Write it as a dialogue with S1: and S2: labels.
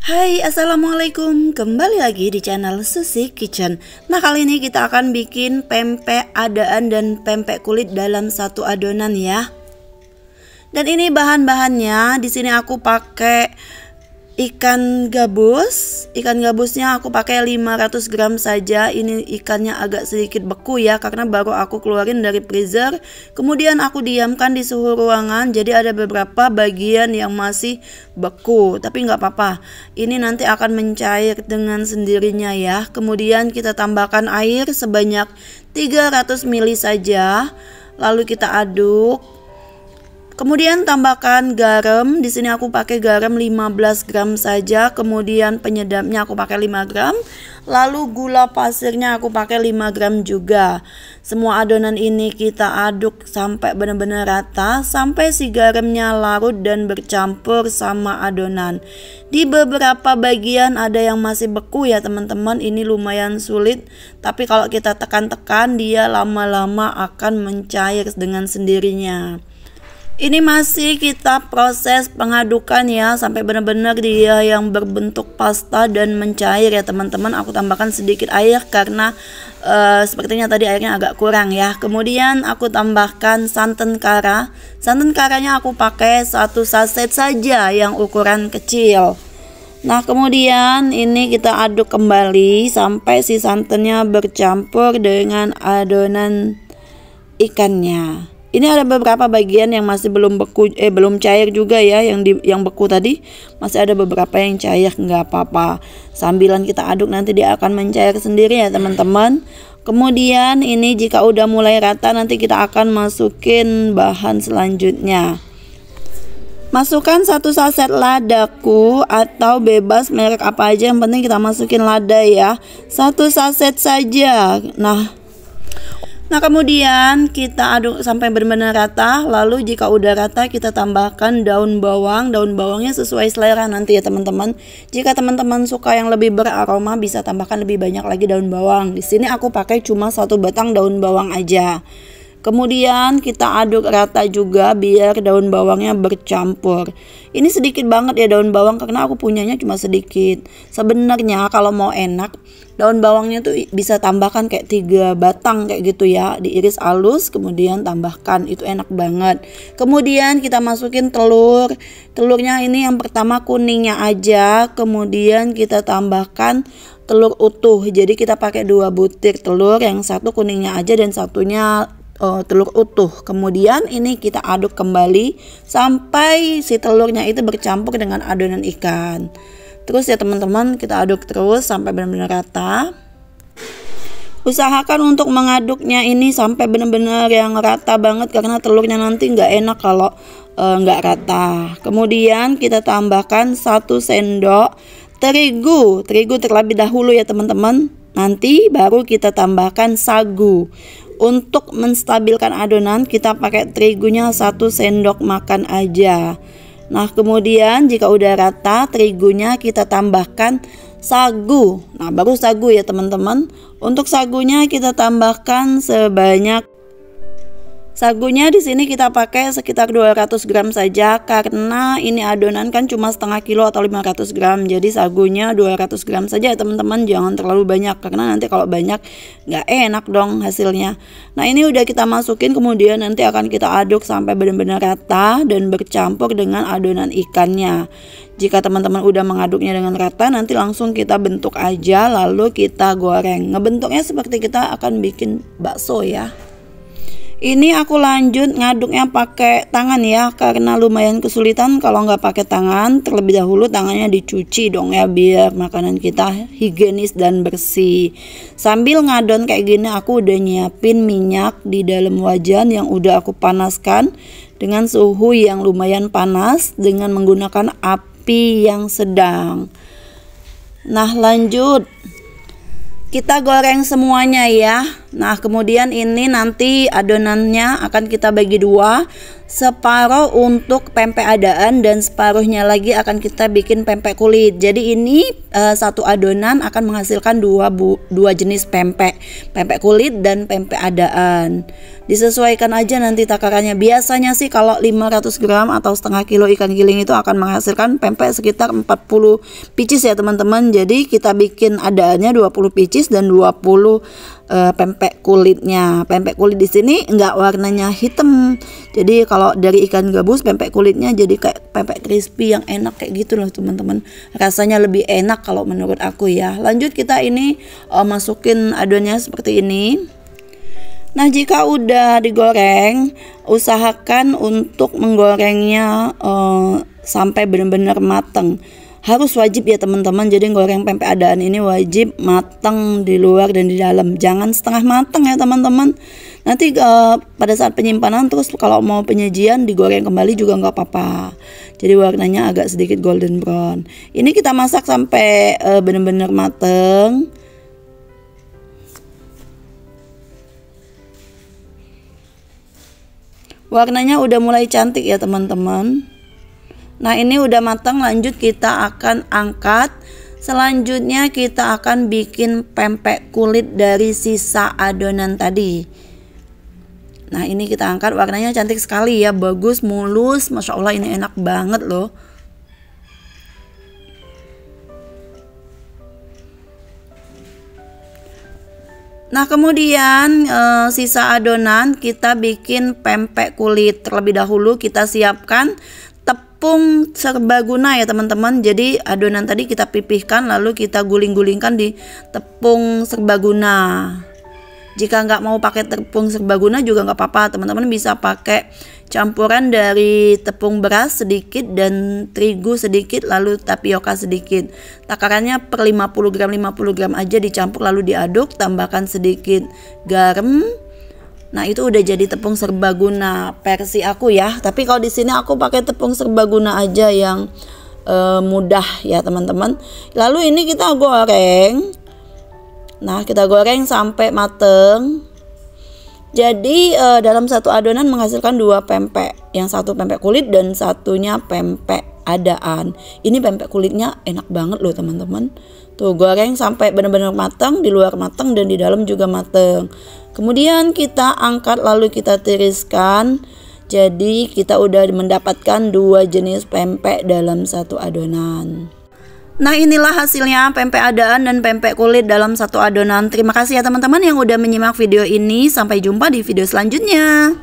S1: Hai, assalamualaikum. Kembali lagi di channel Susi Kitchen. Nah, kali ini kita akan bikin pempek adaan dan pempek kulit dalam satu adonan ya. Dan ini bahan-bahannya. Di sini aku pakai ikan gabus. Ikan gabusnya aku pakai 500 gram saja. Ini ikannya agak sedikit beku ya, karena baru aku keluarin dari freezer. Kemudian aku diamkan di suhu ruangan. Jadi ada beberapa bagian yang masih beku, tapi nggak apa-apa. Ini nanti akan mencair dengan sendirinya ya. Kemudian kita tambahkan air sebanyak 300 ml saja. Lalu kita aduk. Kemudian tambahkan garam. Di sini aku pakai garam 15 gram saja. Kemudian penyedapnya aku pakai 5 gram. Lalu gula pasirnya aku pakai 5 gram juga. Semua adonan ini kita aduk sampai benar-benar rata, sampai si garamnya larut dan bercampur sama adonan. Di beberapa bagian ada yang masih beku ya teman-teman. Ini lumayan sulit, tapi kalau kita tekan-tekan dia lama-lama akan mencair dengan sendirinya. Ini masih kita proses pengadukan ya, sampai benar-benar dia yang berbentuk pasta dan mencair ya teman-teman. Aku tambahkan sedikit air karena sepertinya tadi airnya agak kurang ya. Kemudian aku tambahkan santan kara. Santan karanya aku pakai 1 saset saja yang ukuran kecil. Nah, kemudian ini kita aduk kembali sampai si santannya bercampur dengan adonan ikannya. Ini ada beberapa bagian yang masih belum beku, belum cair juga ya, yang beku tadi masih ada beberapa yang cair, nggak apa-apa. Sambilan kita aduk nanti dia akan mencair sendiri ya teman-teman. Kemudian ini jika udah mulai rata nanti kita akan masukin bahan selanjutnya. Masukkan 1 saset ladaku atau bebas merek apa aja, yang penting kita masukin lada ya. 1 saset saja. Nah, kemudian kita aduk sampai benar-benar rata. Lalu jika udah rata kita tambahkan daun bawang. Daun bawangnya sesuai selera nanti ya teman-teman. Jika teman-teman suka yang lebih beraroma bisa tambahkan lebih banyak lagi daun bawang. Di sini aku pakai cuma 1 batang daun bawang aja. Kemudian kita aduk rata juga biar daun bawangnya bercampur. Ini sedikit banget ya daun bawang karena aku punyanya cuma sedikit. Sebenarnya kalau mau enak daun bawangnya tuh bisa tambahkan kayak 3 batang kayak gitu ya. Diiris halus kemudian tambahkan, itu enak banget. Kemudian kita masukin telur. Telurnya ini yang pertama kuningnya aja. Kemudian kita tambahkan telur utuh. Jadi kita pakai 2 butir telur, yang satu kuningnya aja dan satunya telur utuh. Kemudian ini kita aduk kembali sampai si telurnya itu bercampur dengan adonan ikan. Terus ya teman-teman, kita aduk terus sampai benar-benar rata. Usahakan untuk mengaduknya ini sampai benar-benar yang rata banget, karena telurnya nanti nggak enak kalau nggak rata. Kemudian kita tambahkan 1 sendok terigu terlebih dahulu ya teman-teman. Nanti baru kita tambahkan sagu. Untuk menstabilkan adonan kita pakai terigunya 1 sendok makan aja. Nah, kemudian jika udah rata terigunya kita tambahkan sagu. Nah, baru sagu ya teman-teman. Untuk sagunya kita tambahkan sebanyak, sagunya di sini kita pakai sekitar 200 gram saja, karena ini adonan kan cuma setengah kilo atau 500 gram. Jadi sagunya 200 gram saja ya teman-teman, jangan terlalu banyak karena nanti kalau banyak nggak enak dong hasilnya. Nah, ini udah kita masukin, kemudian nanti akan kita aduk sampai benar-benar rata dan bercampur dengan adonan ikannya. Jika teman-teman udah mengaduknya dengan rata, nanti langsung kita bentuk aja lalu kita goreng. Ngebentuknya seperti kita akan bikin bakso ya. Ini aku lanjut ngaduknya pakai tangan ya, karena lumayan kesulitan kalau nggak pakai tangan. Terlebih dahulu tangannya dicuci dong ya, biar makanan kita higienis dan bersih. Sambil ngadon kayak gini aku udah nyiapin minyak di dalam wajan yang udah aku panaskan dengan suhu yang lumayan panas dengan menggunakan api yang sedang. Nah, lanjut kita goreng semuanya ya. Nah, kemudian ini nanti adonannya akan kita bagi dua, separuh untuk pempek adaan dan separuhnya lagi akan kita bikin pempek kulit. Jadi ini satu adonan akan menghasilkan dua jenis pempek, pempek kulit dan pempek adaan. Disesuaikan aja nanti takarannya. Biasanya sih kalau 500 gram atau setengah kilo ikan giling itu akan menghasilkan pempek sekitar 40 pieces ya teman-teman. Jadi kita bikin adaannya 20 pieces dan 20 pempek kulitnya. Pempek kulit di sini enggak warnanya hitam. Jadi kalau dari ikan gabus pempek kulitnya jadi kayak pempek crispy yang enak kayak gitu loh teman-teman. Rasanya lebih enak kalau menurut aku ya. Lanjut kita ini masukin adonannya seperti ini. Nah, jika udah digoreng, usahakan untuk menggorengnya sampai benar-benar matang. Harus wajib ya teman-teman. Jadi goreng pempek adaan ini wajib matang di luar dan di dalam. Jangan setengah matang ya teman-teman. Nanti pada saat penyimpanan terus kalau mau penyajian digoreng kembali juga nggak apa-apa. Jadi warnanya agak sedikit golden brown. Ini kita masak sampai benar-benar matang. Warnanya udah mulai cantik ya teman-teman. Nah, ini udah matang, lanjut kita akan angkat. Selanjutnya kita akan bikin pempek kulit dari sisa adonan tadi. Nah, ini kita angkat, warnanya cantik sekali ya, bagus, mulus. Masya Allah, ini enak banget loh. Nah, kemudian sisa adonan kita bikin pempek kulit. Terlebih dahulu kita siapkan tepung serbaguna ya teman-teman. Jadi adonan tadi kita pipihkan lalu kita guling-gulingkan di tepung serbaguna. Jika nggak mau pakai tepung serbaguna juga nggak apa-apa, teman-teman bisa pakai campuran dari tepung beras sedikit dan terigu sedikit lalu tapioka sedikit. Takarannya per 50 gram aja dicampur lalu diaduk, tambahkan sedikit garam. Nah, itu udah jadi tepung serbaguna versi aku ya. Tapi kalau di sini aku pakai tepung serbaguna aja yang mudah ya teman-teman. Lalu ini kita goreng. Nah, kita goreng sampai mateng. Jadi dalam satu adonan menghasilkan dua pempek. Yang satu pempek kulit dan satunya pempek adaan. Ini pempek kulitnya enak banget loh teman-teman. Tuh, goreng sampai benar-benar matang, di luar matang dan di dalam juga matang. Kemudian kita angkat lalu kita tiriskan. Jadi kita udah mendapatkan dua jenis pempek dalam satu adonan. Nah, inilah hasilnya pempek adaan dan pempek kulit dalam satu adonan. Terima kasih ya teman-teman yang udah menyimak video ini. Sampai jumpa di video selanjutnya.